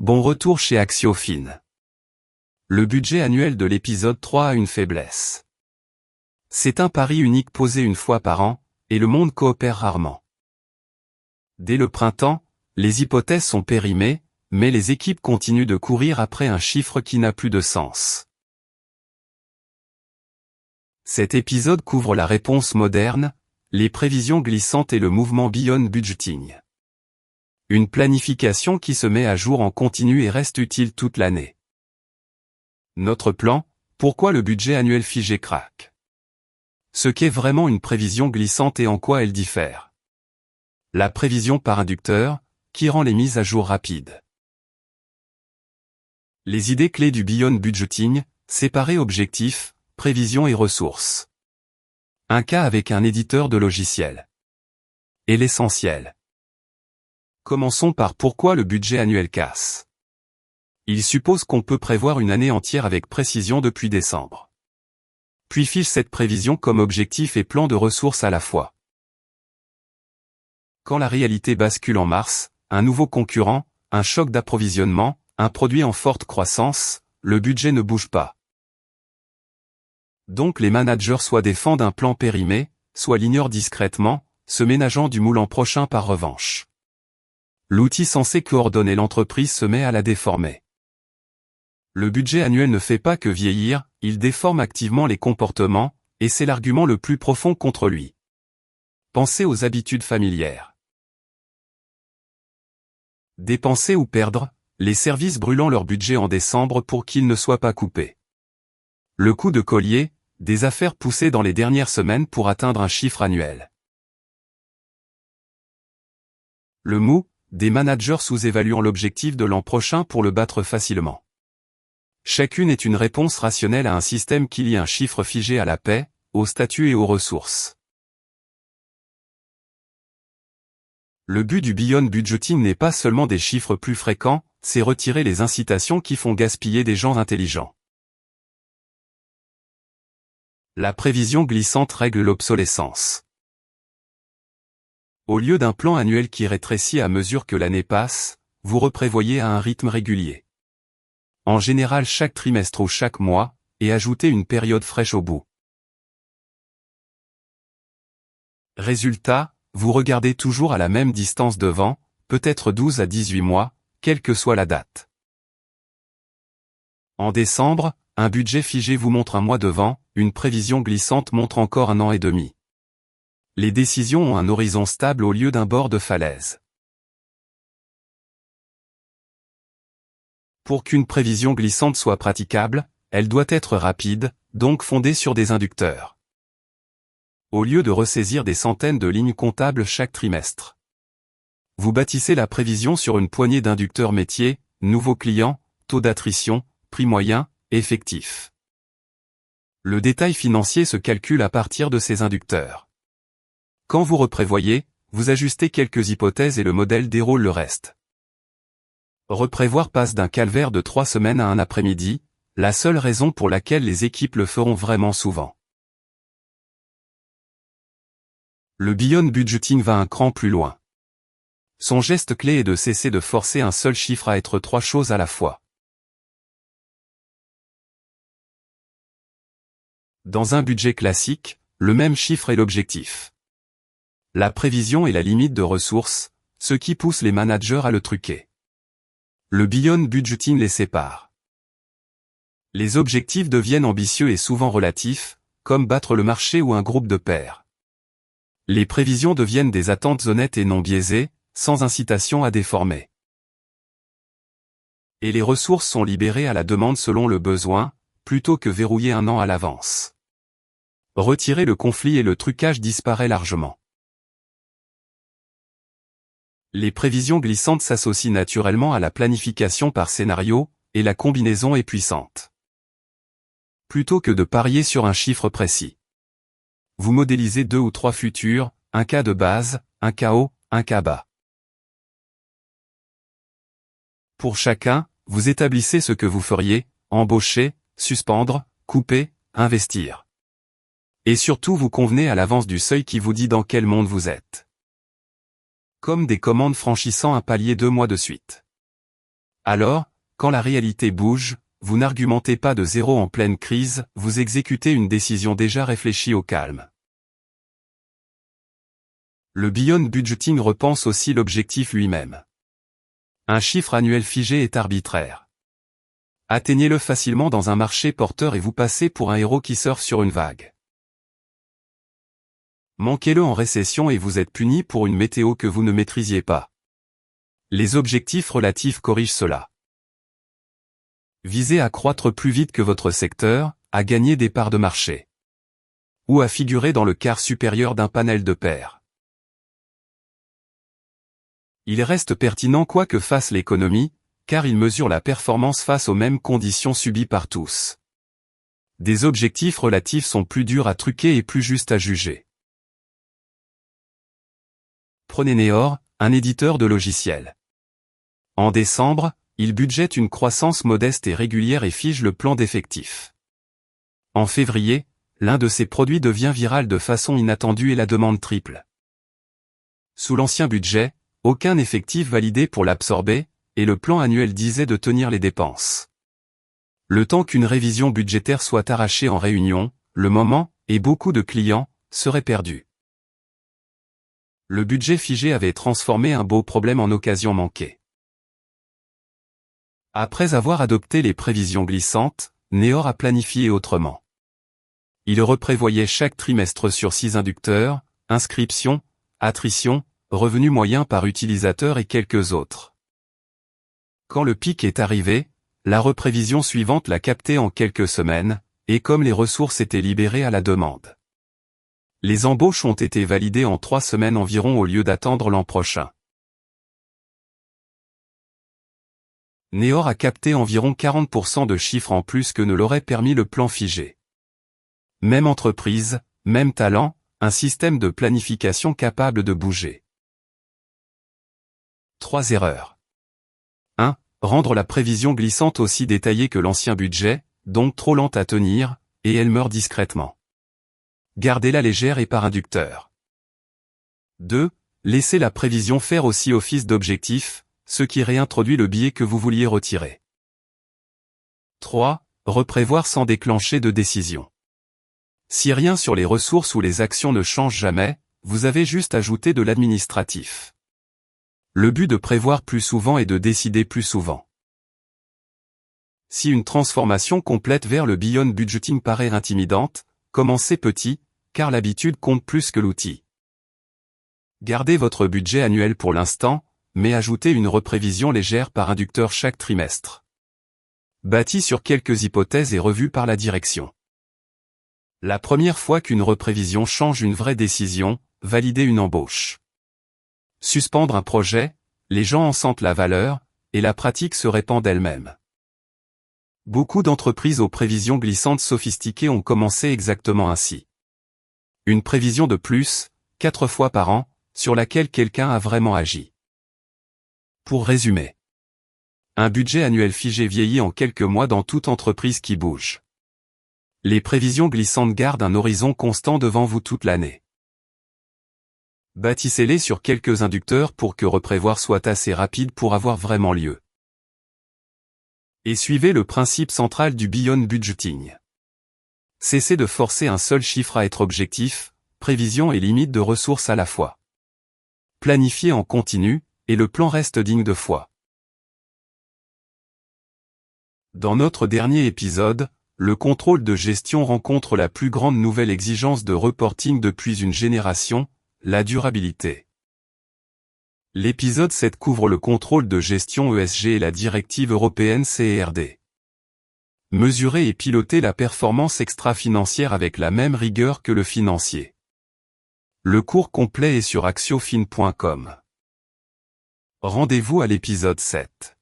Bon retour chez Axiofin. Le budget annuel de l'épisode 3 a une faiblesse. C'est un pari unique posé une fois par an, et le monde coopère rarement. Dès le printemps, les hypothèses sont périmées, mais les équipes continuent de courir après un chiffre qui n'a plus de sens. Cet épisode couvre la réponse moderne, les prévisions glissantes et le mouvement Beyond Budgeting. Une planification qui se met à jour en continu et reste utile toute l'année. Notre plan, pourquoi le budget annuel figé craque? Ce qu'est vraiment une prévision glissante et en quoi elle diffère. La prévision par inducteur, qui rend les mises à jour rapides. Les idées clés du Beyond Budgeting, séparer objectifs, prévisions et ressources. Un cas avec un éditeur de logiciel. Et l'essentiel. Commençons par pourquoi le budget annuel casse. Il suppose qu'on peut prévoir une année entière avec précision depuis décembre. Puis fiche cette prévision comme objectif et plan de ressources à la fois. Quand la réalité bascule en mars, un nouveau concurrent, un choc d'approvisionnement, un produit en forte croissance, le budget ne bouge pas. Donc les managers soit défendent un plan périmé, soit l'ignorent discrètement, se ménageant du moule l'an prochain par revanche. L'outil censé coordonner l'entreprise se met à la déformer. Le budget annuel ne fait pas que vieillir, il déforme activement les comportements, et c'est l'argument le plus profond contre lui. Pensez aux habitudes familières. Dépenser ou perdre, les services brûlant leur budget en décembre pour qu'ils ne soient pas coupés. Le coup de collier, des affaires poussées dans les dernières semaines pour atteindre un chiffre annuel. Le mou, des managers sous-évaluant l'objectif de l'an prochain pour le battre facilement. Chacune est une réponse rationnelle à un système qui lie un chiffre figé à la paix, au statut et aux ressources. Le but du Beyond Budgeting n'est pas seulement des chiffres plus fréquents, c'est retirer les incitations qui font gaspiller des gens intelligents. La prévision glissante règle l'obsolescence. Au lieu d'un plan annuel qui rétrécit à mesure que l'année passe, vous reprévoyez à un rythme régulier. En général chaque trimestre ou chaque mois, et ajoutez une période fraîche au bout. Résultat, vous regardez toujours à la même distance devant, peut-être 12 à 18 mois, quelle que soit la date. En décembre, un budget figé vous montre un mois devant, une prévision glissante montre encore un an et demi. Les décisions ont un horizon stable au lieu d'un bord de falaise. Pour qu'une prévision glissante soit praticable, elle doit être rapide, donc fondée sur des inducteurs. Au lieu de ressaisir des centaines de lignes comptables chaque trimestre. Vous bâtissez la prévision sur une poignée d'inducteurs métiers, nouveaux clients, taux d'attrition, prix moyen, effectif. Le détail financier se calcule à partir de ces inducteurs. Quand vous reprévoyez, vous ajustez quelques hypothèses et le modèle déroule le reste. Reprévoir passe d'un calvaire de 3 semaines à un après-midi, la seule raison pour laquelle les équipes le feront vraiment souvent. Le Beyond Budgeting va un cran plus loin. Son geste clé est de cesser de forcer un seul chiffre à être 3 choses à la fois. Dans un budget classique, le même chiffre est l'objectif. La prévision est la limite de ressources, ce qui pousse les managers à le truquer. Le Beyond Budgeting les sépare. Les objectifs deviennent ambitieux et souvent relatifs, comme battre le marché ou un groupe de pairs. Les prévisions deviennent des attentes honnêtes et non biaisées, sans incitation à déformer. Et les ressources sont libérées à la demande selon le besoin, plutôt que verrouillées un an à l'avance. Retirer le conflit et le trucage disparaît largement. Les prévisions glissantes s'associent naturellement à la planification par scénario, et la combinaison est puissante. Plutôt que de parier sur un chiffre précis. Vous modélisez 2 ou 3 futurs, un cas de base, un cas haut, un cas bas. Pour chacun, vous établissez ce que vous feriez, embaucher, suspendre, couper, investir. Et surtout vous convenez à l'avance du seuil qui vous dit dans quel monde vous êtes. Comme des commandes franchissant un palier 2 mois de suite. Alors, quand la réalité bouge, vous n'argumentez pas de zéro en pleine crise, vous exécutez une décision déjà réfléchie au calme. Le Beyond Budgeting repense aussi l'objectif lui-même. Un chiffre annuel figé est arbitraire. Atteignez-le facilement dans un marché porteur et vous passez pour un héros qui surfe sur une vague. Manquez-le en récession et vous êtes puni pour une météo que vous ne maîtrisiez pas. Les objectifs relatifs corrigent cela. Visez à croître plus vite que votre secteur, à gagner des parts de marché. Ou à figurer dans le quart supérieur d'un panel de pairs. Il reste pertinent quoi que fasse l'économie, car il mesure la performance face aux mêmes conditions subies par tous. Des objectifs relatifs sont plus durs à truquer et plus justes à juger. Prenez Neor, un éditeur de logiciels. En décembre, il budgète une croissance modeste et régulière et fige le plan d'effectifs. En février, l'un de ses produits devient viral de façon inattendue et la demande triple. Sous l'ancien budget, aucun effectif validé pour l'absorber, et le plan annuel disait de tenir les dépenses. Le temps qu'une révision budgétaire soit arrachée en réunion, le moment, et beaucoup de clients, seraient perdus. Le budget figé avait transformé un beau problème en occasion manquée. Après avoir adopté les prévisions glissantes, Neor a planifié autrement. Il reprévoyait chaque trimestre sur 6 inducteurs, inscriptions, attrition, revenu moyen par utilisateur et quelques autres. Quand le pic est arrivé, la reprévision suivante l'a capté en quelques semaines, et comme les ressources étaient libérées à la demande. Les embauches ont été validées en 3 semaines environ au lieu d'attendre l'an prochain. Neor a capté environ 40% de chiffres en plus que ne l'aurait permis le plan figé. Même entreprise, même talent, un système de planification capable de bouger. 3 erreurs. 1. Rendre la prévision glissante aussi détaillée que l'ancien budget, donc trop lente à tenir, et elle meurt discrètement. Gardez-la légère et par inducteur. 2. Laissez la prévision faire aussi office d'objectif, ce qui réintroduit le biais que vous vouliez retirer. 3. Reprévoir sans déclencher de décision. Si rien sur les ressources ou les actions ne change jamais, vous avez juste ajouté de l'administratif. Le but de prévoir plus souvent est de décider plus souvent. Si une transformation complète vers le Beyond Budgeting paraît intimidante, commencez petit, car l'habitude compte plus que l'outil. Gardez votre budget annuel pour l'instant, mais ajoutez une reprévision légère par inducteur chaque trimestre. Bâti sur quelques hypothèses et revu par la direction. La première fois qu'une reprévision change une vraie décision, valider une embauche. Suspendre un projet, les gens en sentent la valeur, et la pratique se répand d'elle-même. Beaucoup d'entreprises aux prévisions glissantes sophistiquées ont commencé exactement ainsi. Une prévision de plus, 4 fois par an, sur laquelle quelqu'un a vraiment agi. Pour résumer. Un budget annuel figé vieillit en quelques mois dans toute entreprise qui bouge. Les prévisions glissantes gardent un horizon constant devant vous toute l'année. Bâtissez-les sur quelques inducteurs pour que reprévoir soit assez rapide pour avoir vraiment lieu. Et suivez le principe central du Beyond Budgeting. Cessez de forcer un seul chiffre à être objectif, prévision et limite de ressources à la fois. Planifiez en continu, et le plan reste digne de foi. Dans notre dernier épisode, le contrôle de gestion rencontre la plus grande nouvelle exigence de reporting depuis une génération, la durabilité. L'épisode 7 couvre le contrôle de gestion ESG et la directive européenne CERD. Mesurer et piloter la performance extra-financière avec la même rigueur que le financier. Le cours complet est sur axiofin.com. Rendez-vous à l'épisode 7.